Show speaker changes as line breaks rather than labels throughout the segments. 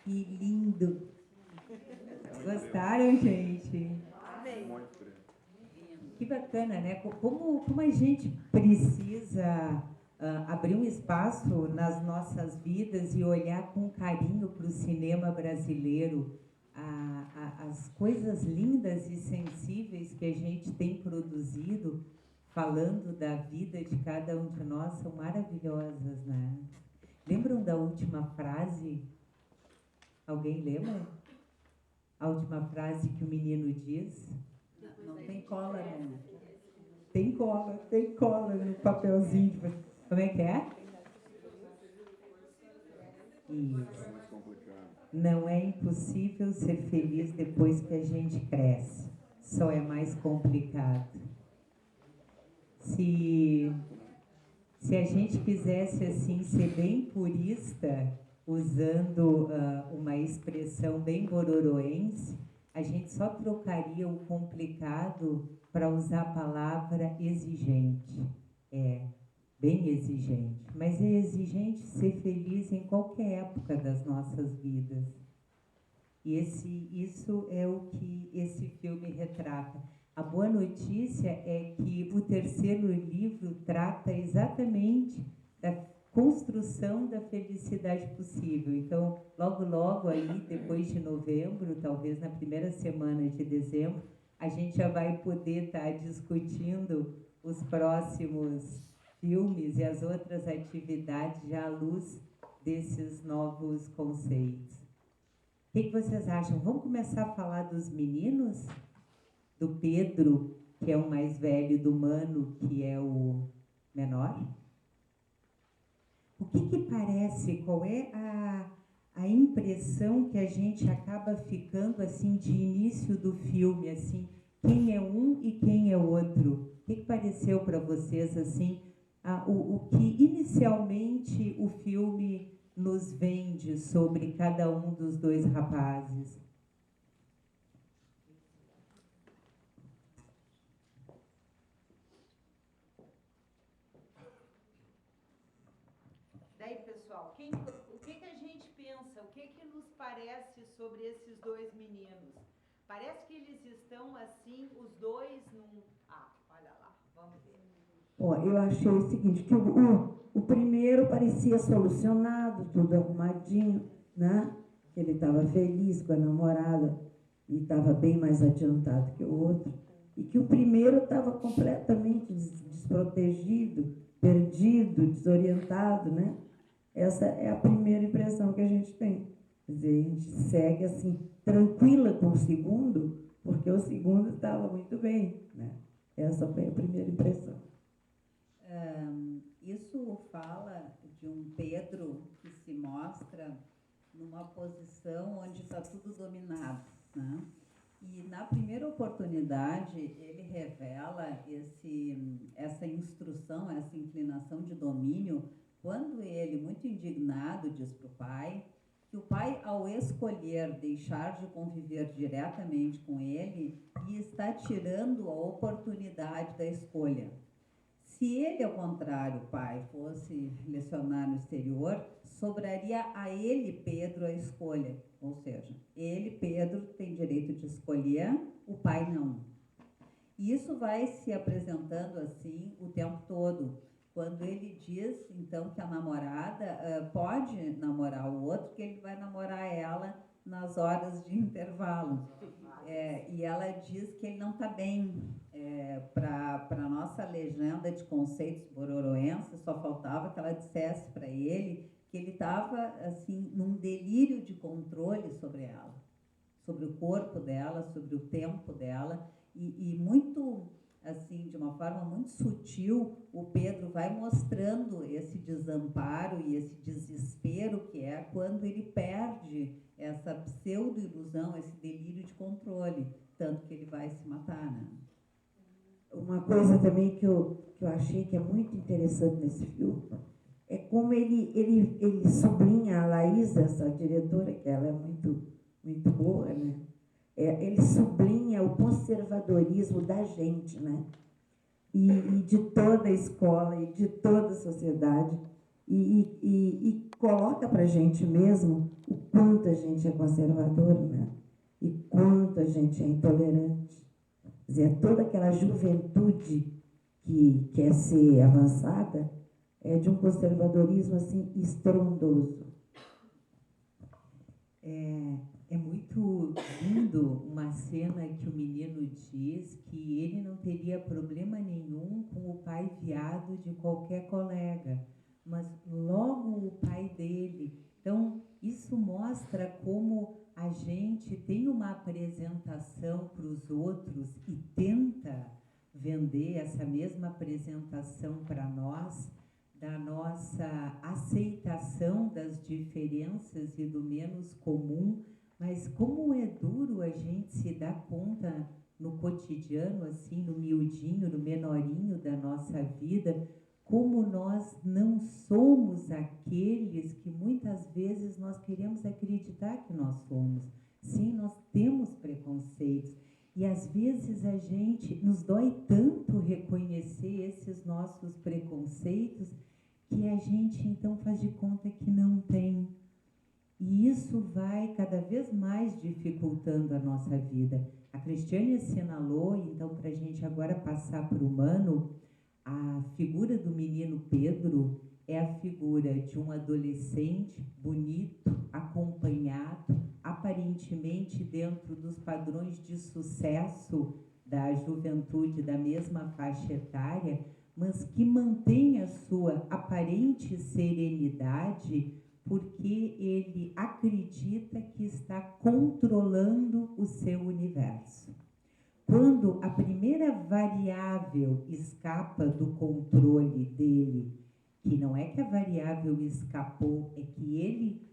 Que lindo! Gostaram, gente? Que bacana, né? Como a gente precisa abrir um espaço nas nossas vidas e olhar com carinho para o cinema brasileiro, as coisas lindas e sensíveis que a gente tem produzido, falando da vida de cada um de nós, são maravilhosas, né? Lembram da última frase? Alguém lembra? A última frase que o menino diz?
Não tem cola, né?
Tem cola no papelzinho. Como é que é? Isso. Não é impossível ser feliz depois que a gente cresce. Só é mais complicado. Se a gente quisesse assim ser bem purista, usando uma expressão bem bororoense, a gente só trocaria o complicado para usar a palavra exigente. Bem exigente. Mas é exigente ser feliz em qualquer época das nossas vidas. E isso é o que esse filme retrata. A boa notícia é que o terceiro livro trata exatamente da construção da felicidade possível. Então, logo aí, depois de novembro, talvez na primeira semana de dezembro, a gente já vai poder estar discutindo os próximos filmes e as outras atividades já à luz desses novos conceitos. O que vocês acham? Vamos começar a falar dos meninos? Do Pedro, que é o mais velho, do Mano, que é o menor? O que parece? Qual é a impressão que a gente acaba ficando assim de início do filme, assim, quem é um e quem é outro? O que pareceu para vocês assim, o que inicialmente o filme nos vende sobre cada um dos dois rapazes?
Daí, pessoal, o que a gente pensa, o que nos parece sobre esses dois meninos? Parece que eles estão assim, os dois num... olha lá, vamos ver.
Eu achei o seguinte, que o primeiro parecia solucionado, tudo arrumadinho, né? Que ele estava feliz com a namorada e estava bem mais adiantado que o outro. E que o primeiro estava completamente desprotegido, perdido, desorientado, né? Essa é a primeira impressão que a gente tem. Quer dizer, a gente segue assim, tranquila com o segundo, porque o segundo estava muito bem, né? Essa foi a primeira impressão.
Isso fala de um Pedro que se mostra numa posição onde está tudo dominado, né? E na primeira oportunidade ele revela essa instrução, essa inclinação de domínio, quando ele, muito indignado, diz para o pai que o pai, ao escolher deixar de conviver diretamente com ele, lhe está tirando a oportunidade da escolha. Se ele, ao contrário, pai, fosse lecionar no exterior, sobraria a ele, Pedro, a escolha. Ou seja, ele, Pedro, tem direito de escolher, o pai não. E isso vai se apresentando assim o tempo todo. Quando ele diz, então, que a namorada pode namorar o outro, que ele vai namorar ela nas horas de intervalo. E ela diz que ele não está bem. Para a nossa legenda de conceitos bororoenses, só faltava que ela dissesse para ele que ele estava assim, num delírio de controle sobre ela, sobre o corpo dela, sobre o tempo dela, e muito, assim, de uma forma muito sutil, o Pedro vai mostrando esse desamparo e esse desespero que é quando ele perde essa pseudo-ilusão, esse delírio de controle, tanto que ele vai se matar, né?
Uma coisa também que eu achei que é muito interessante nesse filme é como ele sublinha a Laísa, essa diretora, que ela é muito, muito boa, né? Ele sublinha o conservadorismo da gente, né? E de toda a escola e de toda a sociedade, e coloca para a gente mesmo o quanto a gente é conservador, né? E quanto a gente é intolerante. Quer dizer, toda aquela juventude que quer ser avançada é de um conservadorismo assim estrondoso.
É muito lindo uma cena que o menino diz que ele não teria problema nenhum com o pai viado de qualquer colega, mas logo o pai dele. Então, isso mostra como a gente tem uma apresentação para os outros e tenta vender essa mesma apresentação para nós, da nossa aceitação das diferenças e do menos comum, mas como é duro a gente se dar conta no cotidiano, assim, no miudinho, no menorinho da nossa vida, como nós não somos aqueles que muitas vezes nós queremos acreditar que nós somos. Sim, nós temos preconceitos. E às vezes a gente, nos dói tanto reconhecer esses nossos preconceitos que a gente então faz de conta que não tem. E isso vai cada vez mais dificultando a nossa vida. A Cristiane assinalou, então, para a gente agora passar para o humano, a figura do menino Pedro é a figura de um adolescente bonito, acompanhado, aparentemente dentro dos padrões de sucesso da juventude da mesma faixa etária, mas que mantém a sua aparente serenidade porque ele acredita que está controlando o seu universo. Quando a primeira variável escapa do controle dele, que não é que a variável escapou, é que ele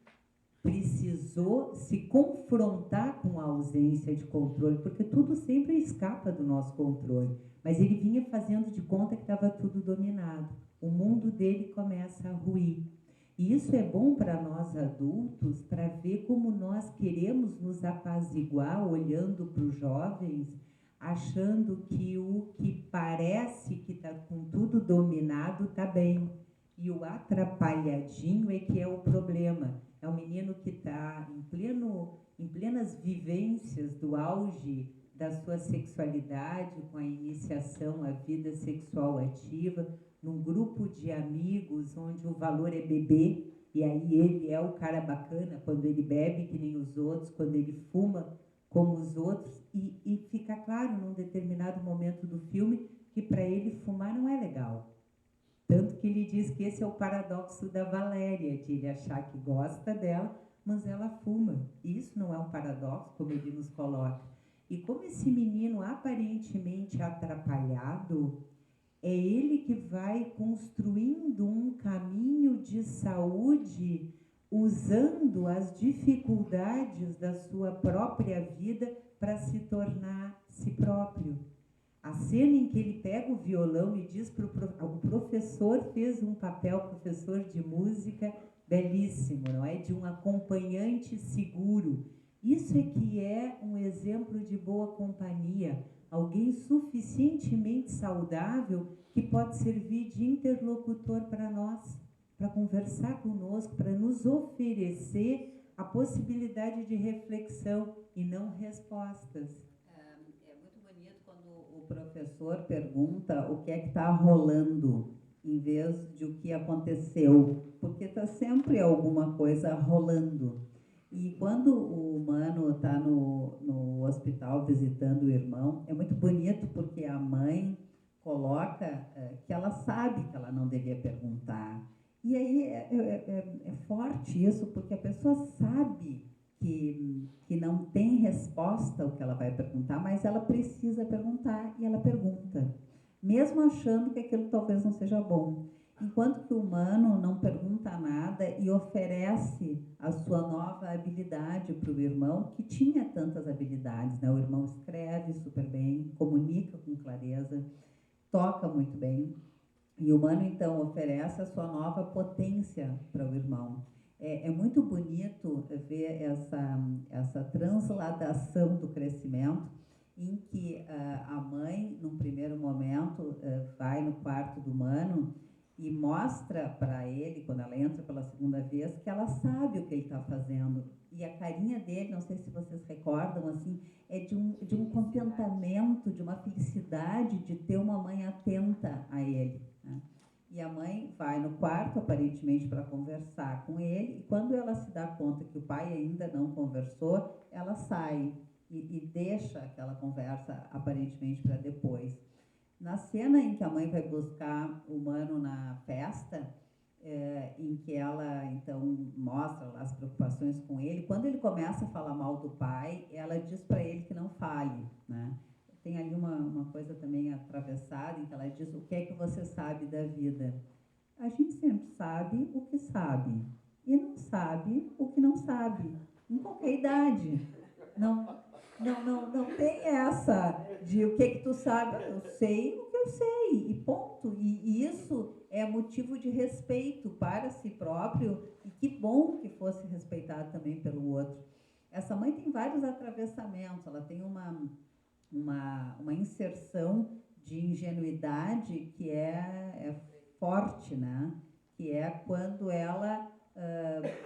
precisou se confrontar com a ausência de controle, porque tudo sempre escapa do nosso controle, mas ele vinha fazendo de conta que estava tudo dominado. O mundo dele começa a ruir. E isso é bom para nós adultos, para ver como nós queremos nos apaziguar olhando para os jovens, achando que o que parece que está com tudo dominado está bem. E o atrapalhadinho é que é o problema. É um menino que está em plenas vivências do auge da sua sexualidade, com a iniciação à vida sexual ativa, num grupo de amigos onde o valor é beber, e aí ele é o cara bacana quando ele bebe que nem os outros, quando ele fuma como os outros, e fica claro num determinado momento do filme que para ele fumar não é legal. Tanto que ele diz que esse é o paradoxo da Valéria, de ele achar que gosta dela, mas ela fuma. E isso não é um paradoxo, como ele nos coloca. E como esse menino aparentemente atrapalhado, é ele que vai construindo um caminho de saúde usando as dificuldades da sua própria vida para se tornar si próprio. A cena em que ele pega o violão e diz para o professor, fez um papel, professor de música, belíssimo, não é? De um acompanhante seguro. Isso é que é um exemplo de boa companhia. Alguém suficientemente saudável que pode servir de interlocutor para nós, para conversar conosco, para nos oferecer a possibilidade de reflexão e não respostas.
É muito bonito quando o professor pergunta o que é que está rolando, em vez de o que aconteceu, porque está sempre alguma coisa rolando. E quando o humano está no hospital visitando o irmão, é muito bonito porque a mãe coloca que ela sabe que ela não devia perguntar. E aí é forte isso, porque a pessoa sabe que não tem resposta ao que ela vai perguntar, mas ela precisa perguntar e ela pergunta, mesmo achando que aquilo talvez não seja bom. Enquanto que o humano não pergunta nada e oferece a sua nova habilidade para o irmão, que tinha tantas habilidades, né? O irmão escreve super bem, comunica com clareza, toca muito bem. E o humano, então, oferece a sua nova potência para o irmão. É muito bonito ver essa transladação do crescimento, em que a mãe, num primeiro momento, vai no quarto do humano e mostra para ele, quando ela entra pela segunda vez, que ela sabe o que ele está fazendo. E a carinha dele, não sei se vocês recordam, assim, é de um contentamento, de uma felicidade de ter uma mãe atenta a ele, né? E a mãe vai no quarto, aparentemente, para conversar com ele, e quando ela se dá conta que o pai ainda não conversou, ela sai e deixa aquela conversa, aparentemente, para depois. Na cena em que a mãe vai buscar o Mano na festa, em que ela, então, mostra as preocupações com ele, quando ele começa a falar mal do pai, ela diz para ele que não fale, né? Tem ali uma coisa também atravessada, em que ela diz: o que é que você sabe da vida? A gente sempre sabe o que sabe, e não sabe o que não sabe, em qualquer idade. Não tem essa de o que que tu sabe. Eu sei o que eu sei, e ponto. E isso é motivo de respeito para si próprio, e que bom que fosse respeitado também pelo outro. Essa mãe tem vários atravessamentos, ela tem uma inserção de ingenuidade que é forte, né? Que é quando ela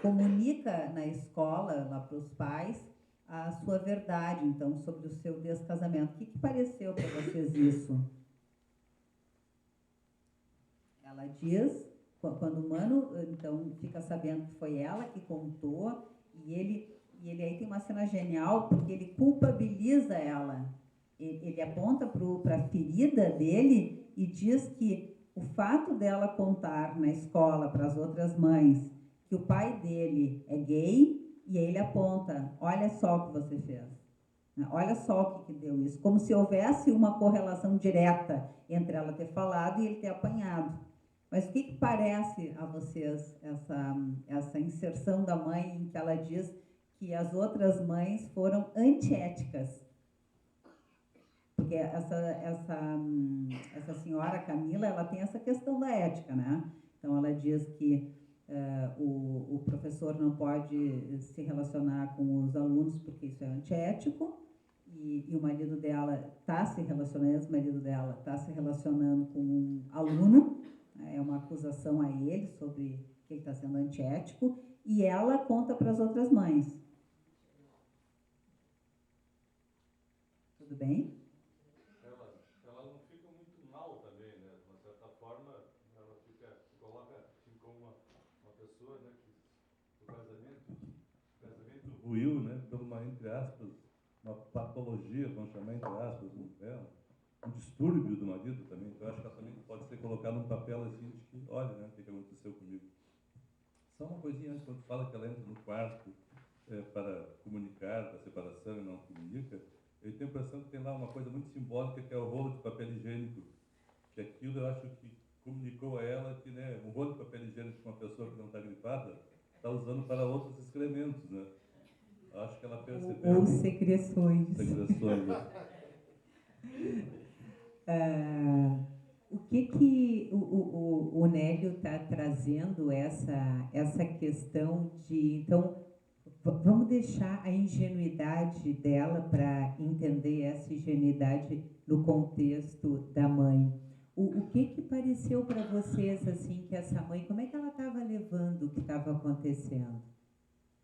comunica na escola, lá para os pais, a sua verdade, então, sobre o seu descasamento. O que pareceu para vocês isso? Ela diz, quando o Mano, então, fica sabendo que foi ela que contou, e ele aí tem uma cena genial, porque ele culpabiliza ela. Ele aponta para a ferida dele e diz que o fato dela contar na escola para as outras mães que o pai dele é gay, e aí ele aponta: olha só o que você fez, olha só o que deu isso, como se houvesse uma correlação direta entre ela ter falado e ele ter apanhado. Mas o que parece a vocês essa inserção da mãe em que ela diz que as outras mães foram antiéticas? Porque essa senhora Camila, ela tem essa questão da ética, né? Então ela diz que o professor não pode se relacionar com os alunos porque isso é antiético, e o marido dela está se relacionando, ex-marido dela está se relacionando com um aluno, é uma acusação a ele sobre que ele está sendo antiético, e ela conta para as outras mães. Tudo bem?
Ela não fica muito mal também, né? De uma certa forma, ela se coloca assim como uma pessoa, né, que o casamento ruiu, né, por uma, entre aspas, uma patologia, vamos chamar entre aspas, um distúrbio do marido também. Então, eu acho que ela também pode ser colocada num papel assim de que, olha, né, o que aconteceu comigo. Só uma coisinha antes, quando fala que ela entra no quarto para comunicar a separação e não comunica, eu tenho a impressão que tem lá uma coisa muito simbólica, que é o rolo de papel higiênico. Que aquilo eu acho que comunicou a ela que, né, um rolo de papel higiênico com uma pessoa que não está gripada está usando para outros excrementos, né? Eu acho que ela percebeu.
Ou secreções.
Secreções, né?
O que o Nélio está trazendo essa questão de... Então, vamos deixar a ingenuidade dela para entender essa ingenuidade no contexto da mãe. O que pareceu para vocês, assim, que essa mãe, como é que ela estava levando o que estava acontecendo?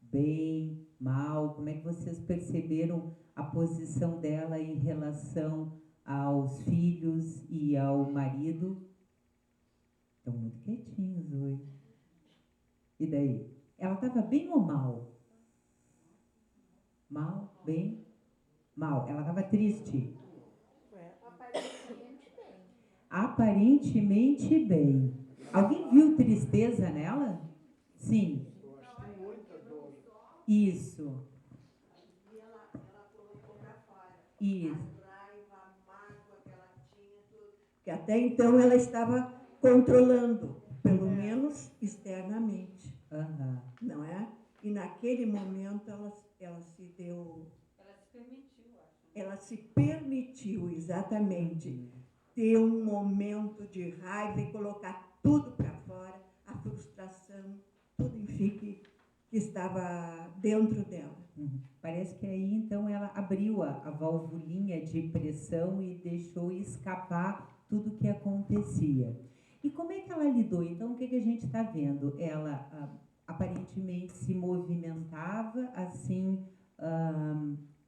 Bem, mal? Como é que vocês perceberam a posição dela em relação aos filhos e ao marido? Estão muito quietinhos hoje. E daí? Ela estava bem ou mal? Mal? Bem? Mal. Ela estava triste?
Aparentemente bem.
Aparentemente bem. Alguém viu tristeza nela? Sim. Isso.
E ela colocou para fora.
Isso.
A raiva, a mágoa que ela tinha, tudo. Porque até então ela estava controlando, pelo menos externamente. Não é? E naquele momento ela se deu...
Ela se permitiu, acho.
Ela se permitiu, exatamente, ter um momento de raiva e colocar tudo para fora, a frustração, tudo, enfim, que estava dentro dela.
Parece que aí, então, ela abriu a valvulinha de pressão e deixou escapar tudo o que acontecia. E como é que ela lidou? Então, o que a gente está vendo? Ela aparentemente se movimentava assim,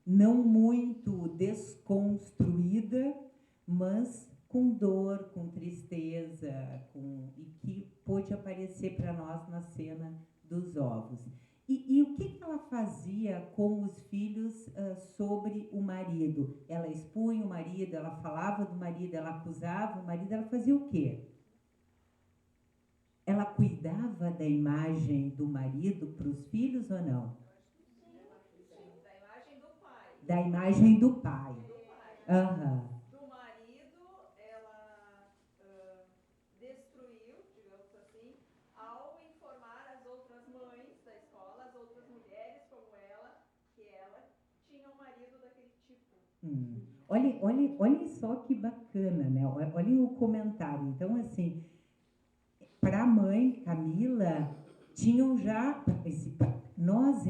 não muito desconstruída, mas com dor, com tristeza, e que pôde aparecer para nós na cena dos ovos. E o que ela fazia com os filhos sobre o marido? Ela expunha o marido, ela falava do marido, ela acusava o marido, ela fazia o quê? Ela cuidava da imagem do marido para os filhos ou não?
Da imagem do pai.
Da imagem do pai. Aham.
Do marido, ela destruiu, digamos assim, ao informar as outras mães da escola, as outras mulheres como ela, que ela tinha um marido daquele tipo.
Olhem só que bacana, né? Olhem o comentário. Então, assim, para a mãe, Camila, tinham já... Nós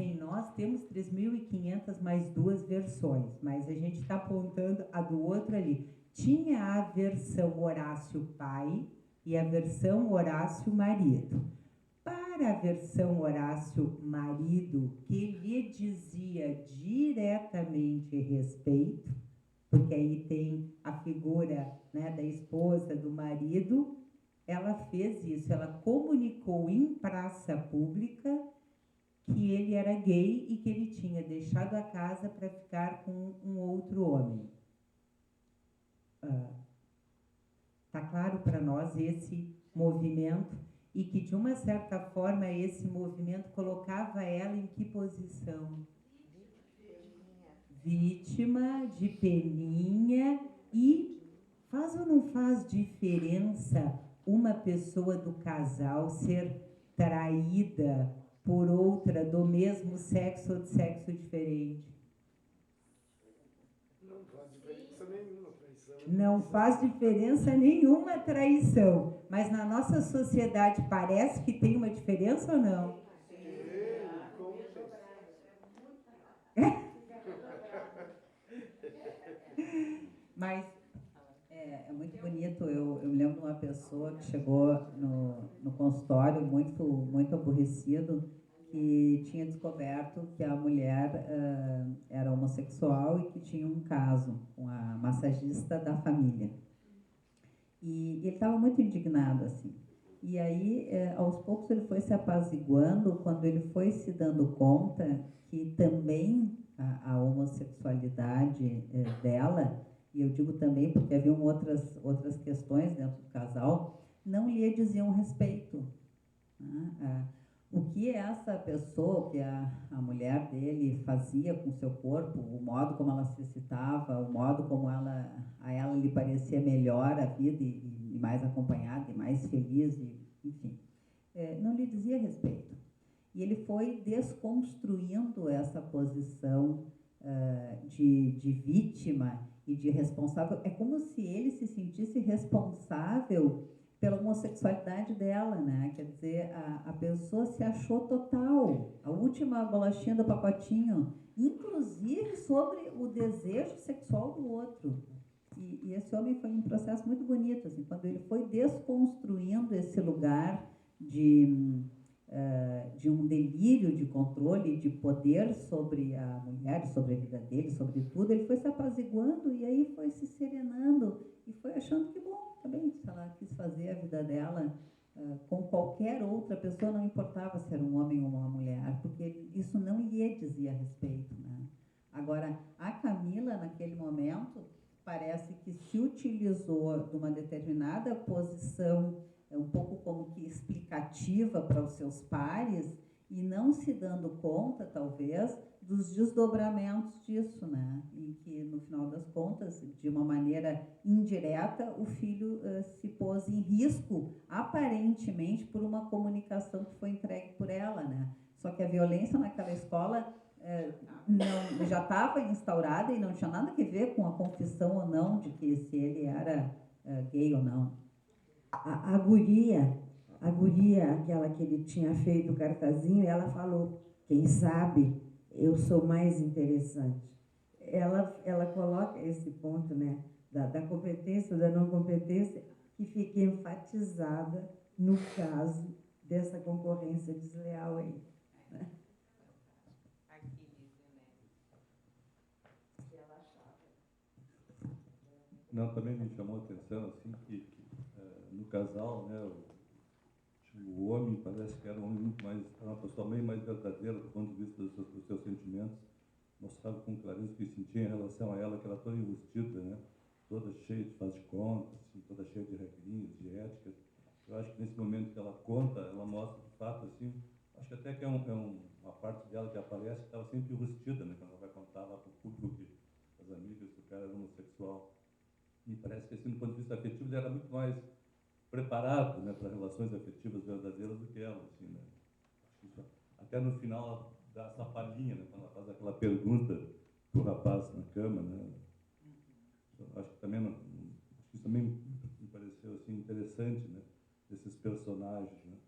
temos 3.500 mais 2 versões, mas a gente está apontando a do outro ali. Tinha a versão Horácio pai e a versão Horácio marido. Para a versão Horácio marido, que lhe dizia diretamente respeito, porque aí tem a figura, né, da esposa, do marido, ela fez isso, ela comunicou em praça pública que ele era gay e que ele tinha deixado a casa para ficar com um outro homem. Tá claro para nós esse movimento e que, de uma certa forma, esse movimento colocava ela em que posição? Vítima, de peninha. E faz ou não faz diferença uma pessoa do casal ser traída por outra do mesmo sexo ou de sexo diferente?
Não faz diferença nenhuma traição.
Não faz diferença nenhuma a traição. Mas na nossa sociedade parece que tem uma diferença ou não? Mas
é muito bonito. Eu me lembro de uma pessoa que chegou no consultório muito aborrecido, que tinha descoberto que a mulher era homossexual e que tinha um caso com a massagista da família. E ele estava muito indignado, assim. E aí, aos poucos, ele foi se apaziguando quando ele foi se dando conta que também a homossexualidade dela, e eu digo também porque haviam outras questões dentro do casal, não lhe diziam respeito. Né? O que essa pessoa, o que a mulher dele fazia com o seu corpo, o modo como ela se excitava, o modo como a ela lhe parecia melhor a vida e mais acompanhada e mais feliz, enfim, não lhe dizia respeito. E ele foi desconstruindo essa posição de vítima e de responsável. É como se ele se sentisse responsável pela homossexualidade dela, né? Quer dizer, a pessoa se achou total, a última bolachinha do pacotinho, inclusive sobre o desejo sexual do outro. E esse homem foi um processo muito bonito, assim, quando ele foi desconstruindo esse lugar de um delírio de controle, de poder sobre a mulher, sobre a vida dele, sobre tudo. Ele foi se apaziguando e aí foi se serenando e foi achando que, bom, também, se ela quis fazer a vida dela com qualquer outra pessoa, não importava se era um homem ou uma mulher, porque isso não lhe dizia respeito, né? Agora, a Camila, naquele momento, parece que se utilizou de uma determinada posição, um pouco como que explicativa para os seus pares, e não se dando conta, talvez, dos desdobramentos disso, né? E que, no final das contas, de uma maneira indireta, o filho se pôs em risco, aparentemente, por uma comunicação que foi entregue por ela, né? Só que a violência naquela escola já estava instaurada e não tinha nada a ver com a confissão ou não de que se ele era gay ou não.
A guria, aquela que ele tinha feito o cartazinho, ela falou, quem sabe eu sou mais interessante. Ela coloca esse ponto, né, da competência, da não competência, e fica enfatizada no caso dessa concorrência desleal aí. Né?
Não, também me chamou a atenção, assim, que no casal, né, o homem parece que era um homem muito mais, era uma pessoa bem mais verdadeira do ponto de vista dos seus sentimentos, mostrava com clareza o que sentia em relação a ela, que era toda enrustida, né, toda cheia de faz de contas, assim, toda cheia de regrinhas, de éticas. Eu acho que nesse momento que ela conta, ela mostra de fato, assim, acho que até que uma parte dela que aparece que estava sempre enrustida, né, quando ela vai contar lá para o público que as amigas que o cara era homossexual. Me parece que, assim, do ponto de vista afetivo, ele era muito mais preparado, né, para relações afetivas verdadeiras do que ela, assim, né. Isso, até no final ela dá essa palhinha, né, quando ela faz aquela pergunta para o rapaz na cama, né. Eu acho que também isso também me pareceu assim interessante, né, desses personagens, né.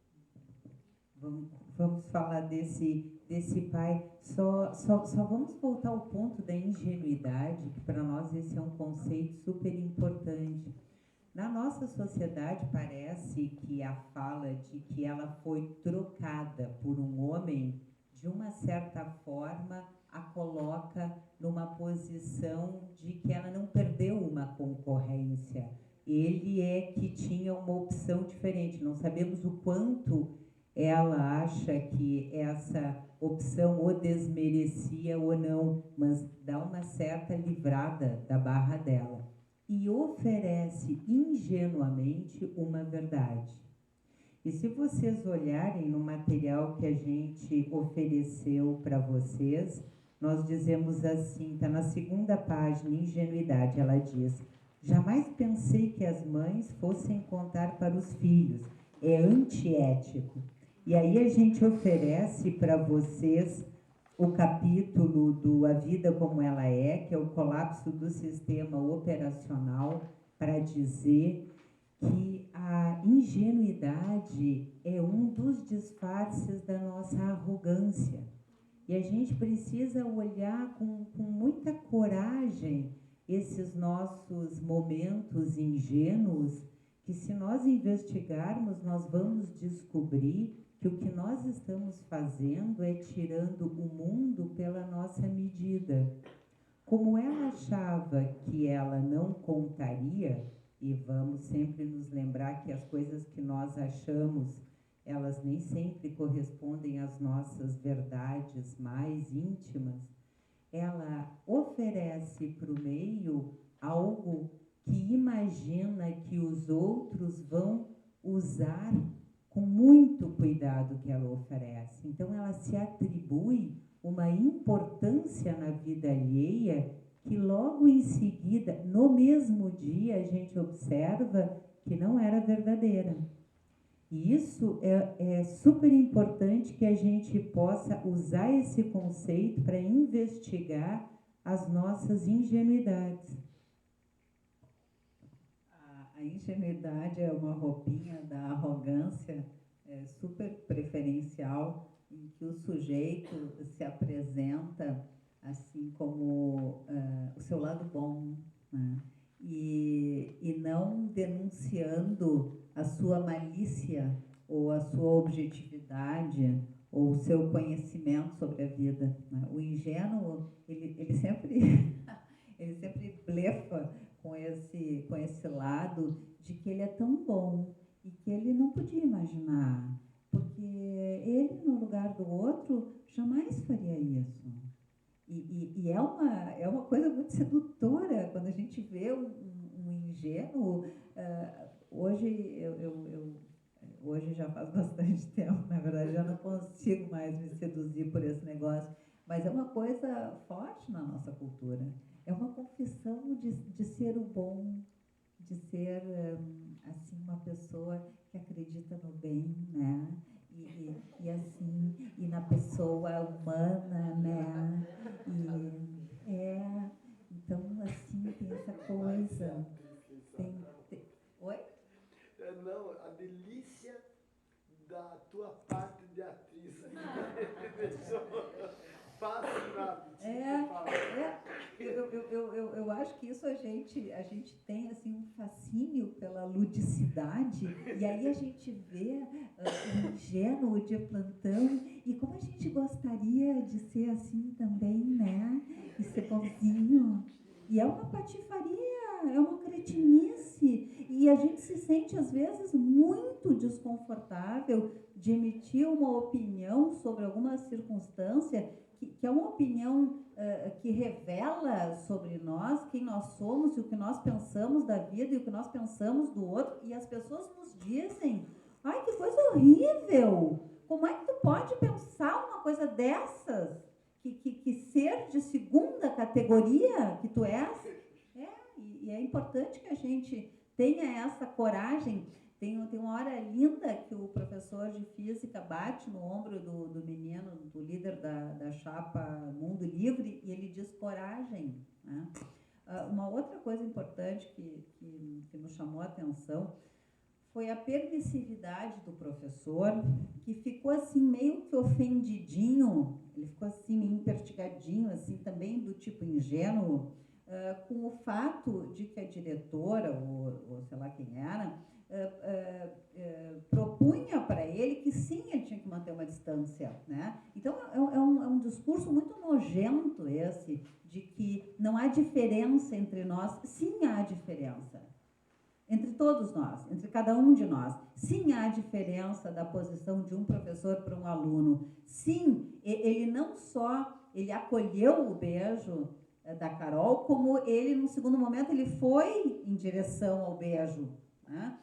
Vamos falar desse pai. Só vamos voltar ao ponto da ingenuidade, que para nós esse é um conceito super importante. Na nossa sociedade, parece que a fala de que ela foi trocada por um homem, de uma certa forma, a coloca numa posição de que ela não perdeu uma concorrência. Ele é que tinha uma opção diferente. Não sabemos o quanto ela acha que essa opção o desmerecia ou não, mas dá uma certa livrada da barra dela. E oferece ingenuamente uma verdade. E se vocês olharem no material que a gente ofereceu para vocês, nós dizemos assim, está na 2ª página, ingenuidade, ela diz: jamais pensei que as mães fossem contar para os filhos, é antiético. E aí a gente oferece para vocês o capítulo do A Vida Como Ela É, que é o colapso do sistema operacional, para dizer que a ingenuidade é um dos disfarces da nossa arrogância. E a gente precisa olhar com muita coragem esses nossos momentos ingênuos, que se nós investigarmos, nós vamos descobrir que o que nós estamos fazendo é tirando o mundo pela nossa medida. Como ela achava que ela não contaria, e vamos sempre nos lembrar que as coisas que nós achamos, elas nem sempre correspondem às nossas verdades mais íntimas, ela oferece para o meio algo que imagina que os outros vão usar com muito cuidado que ela oferece. Então, ela se atribui uma importância na vida alheia que logo em seguida, no mesmo dia, a gente observa que não era verdadeira. E isso é super importante que a gente possa usar esse conceito para investigar as nossas ingenuidades.
A ingenuidade é uma roupinha da arrogância super preferencial, em que o sujeito se apresenta assim como o seu lado bom, né? E não denunciando a sua malícia ou a sua objetividade ou o seu conhecimento sobre a vida, né? O ingênuo, ele sempre ele sempre blefa com esse lado de que ele é tão bom e que ele não podia imaginar, porque ele, no lugar do outro, jamais faria isso. E é uma coisa muito sedutora quando a gente vê um ingênuo. Hoje, hoje já faz bastante tempo, na verdade, já não consigo mais me seduzir por esse negócio, mas é uma coisa forte na nossa cultura. É uma confissão de ser o bom, de ser assim, uma pessoa que acredita no bem, né? E assim, e na pessoa humana, né? Então, assim, tem essa coisa. Oi?
Não, a delícia da tua parte de atriz. Fascinado.
Eu acho que isso a gente tem assim um fascínio pela ludicidade, e aí a gente vê o ingênuo de plantão, e como a gente gostaria de ser assim também, né? E ser bonzinho. E é uma patifaria, é uma cretinice, e a gente se sente às vezes muito desconfortável de emitir uma opinião sobre alguma circunstância que é uma opinião que revela sobre nós, quem nós somos e o que nós pensamos da vida e o que nós pensamos do outro, e as pessoas nos dizem, ai, que coisa horrível, como é que tu pode pensar uma coisa dessas, que ser de segunda categoria que tu és? E é importante que a gente tenha essa coragem. Tem uma hora linda que o professor de física bate no ombro do menino, do líder da chapa Mundo Livre, e ele diz coragem, né? Uma outra coisa importante que nos chamou a atenção foi a permissividade do professor, que ficou assim meio que ofendidinho, ele ficou assim meio impertigadinho, assim, também do tipo ingênuo, com o fato de que a diretora, ou sei lá quem era, propunha para ele que sim, ele tinha que manter uma distância, né? Então é um discurso muito nojento esse, de que não há diferença entre nós. Sim, há diferença entre todos nós, entre cada um de nós. Sim, há diferença da posição de um professor para um aluno. Sim, ele não só ele acolheu o beijo da Carol, como ele, no segundo momento, ele foi em direção ao beijo, né?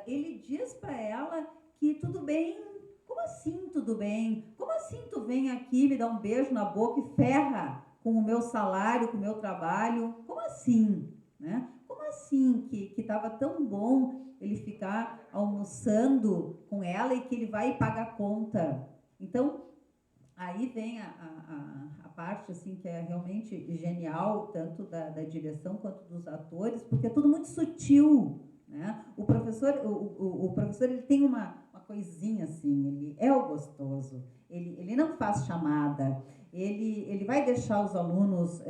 Ele diz para ela que tudo bem. Como assim tudo bem? Como assim tu vem aqui me dar um beijo na boca e ferra com o meu salário, com o meu trabalho? Como assim? Né? Como assim que estava tão bom ele ficar almoçando com ela e que ele vai pagar a conta? Então, aí vem a parte assim, que é realmente genial, tanto da direção quanto dos atores, porque é tudo muito sutil, né? O professor ele tem uma coisinha assim, ele é o gostoso, ele não faz chamada, ele vai deixar os alunos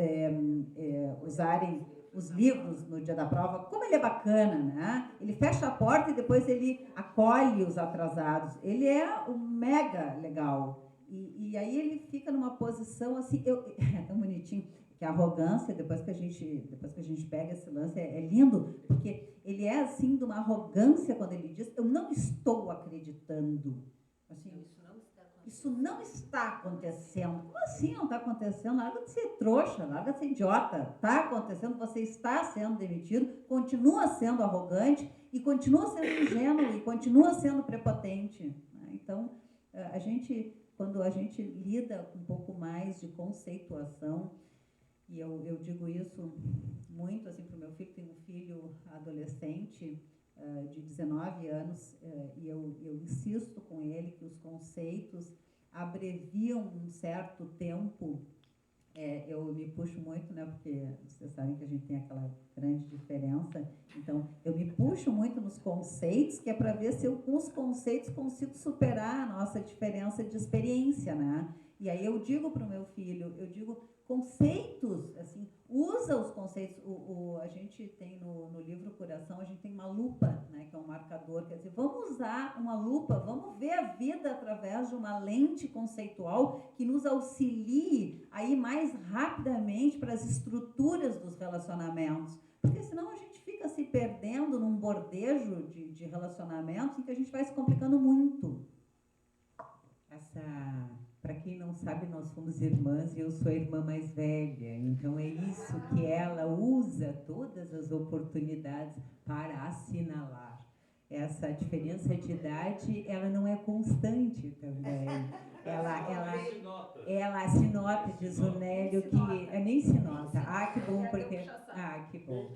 usarem os livros no dia da prova, como ele é bacana, né? Ele fecha a porta e depois ele acolhe os atrasados, ele é um mega legal. E aí ele fica numa posição assim, é tão bonitinho, que a arrogância, depois que a gente pega esse lance, é lindo, porque ele é assim, de uma arrogância quando ele diz, eu não estou acreditando. Assim, isso não está acontecendo. Como assim não está acontecendo? Larga de ser trouxa, larga de ser idiota. Está acontecendo, você está sendo demitido, continua sendo arrogante, e continua sendo ingênuo, e continua sendo prepotente. Então, quando a gente lida com um pouco mais de conceituação, e eu digo isso muito assim para o meu filho, tenho um filho adolescente de 19 anos, e eu insisto com ele que os conceitos abreviam um certo tempo. Eu me puxo muito, né, porque vocês sabem que a gente tem aquela grande diferença, então eu me puxo muito nos conceitos, que é para ver se eu com os conceitos consigo superar a nossa diferença de experiência, né? E aí eu digo para o meu filho, conceitos, assim, usa os conceitos. A gente tem no livro Curação, a gente tem uma lupa, né, que é um marcador, quer dizer, vamos usar uma lupa, vamos ver a vida através de uma lente conceitual que nos auxilie a ir mais rapidamente para as estruturas dos relacionamentos, porque senão a gente fica se perdendo num bordejo de relacionamentos em que a gente vai se complicando muito.
Para quem não sabe, nós somos irmãs e eu sou a irmã mais velha. Então, é isso que ela usa todas as oportunidades para assinalar. Essa diferença de idade, ela não é constante também. Ela se nota, diz o Nélio, que nem se nota. Que bom, que bom.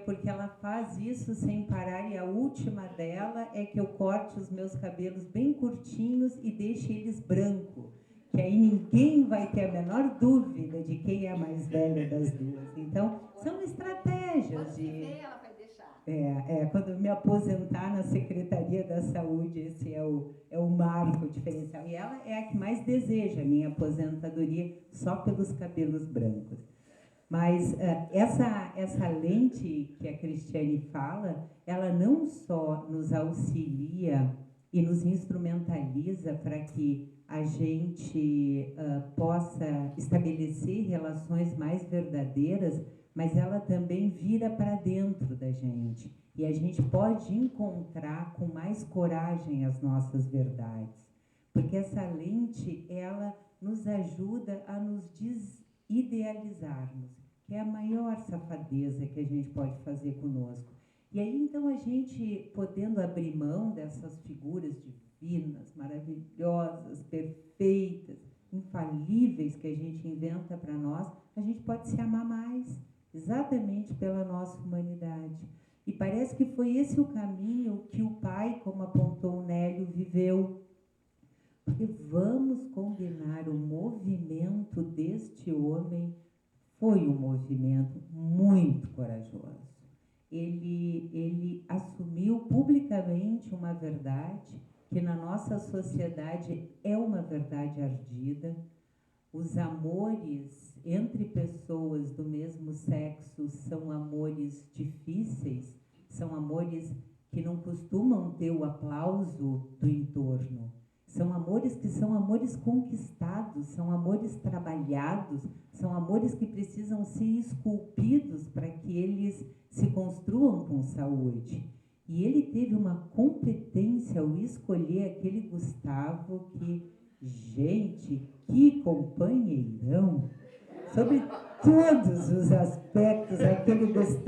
Porque ela faz isso sem parar, e a última dela é que eu corte os meus cabelos bem curtinhos e deixe eles brancos, que aí ninguém vai ter a menor dúvida de quem é a mais velha das duas. Então, são estratégias de... quando eu me aposentar na Secretaria da Saúde, esse é o marco diferencial. E ela é a que mais deseja a minha aposentadoria, só pelos cabelos brancos. Mas essa lente que a Cristiane fala, ela não só nos auxilia e nos instrumentaliza para que a gente possa estabelecer relações mais verdadeiras, mas ela também vira para dentro da gente. E a gente pode encontrar com mais coragem as nossas verdades. Porque essa lente, ela nos ajuda a nos desidealizarmos, que é a maior safadeza que a gente pode fazer conosco. E aí, então, a gente, podendo abrir mão dessas figuras divinas, maravilhosas, perfeitas, infalíveis que a gente inventa para nós, a gente pode se amar mais, exatamente pela nossa humanidade. E parece que foi esse o caminho que o pai, como apontou o Nélio, viveu. Porque vamos combinar, o movimento deste homem foi um movimento muito corajoso. Ele assumiu publicamente uma verdade que na nossa sociedade é uma verdade ardida. Os amores entre pessoas do mesmo sexo são amores difíceis, são amores que não costumam ter o aplauso do entorno. São amores que são amores conquistados, são amores trabalhados, são amores que precisam ser esculpidos para que eles se construam com saúde. E ele teve uma competência ao escolher aquele Gustavo que, gente, que companheirão! Sobre todos os aspectos, aquele Gustavo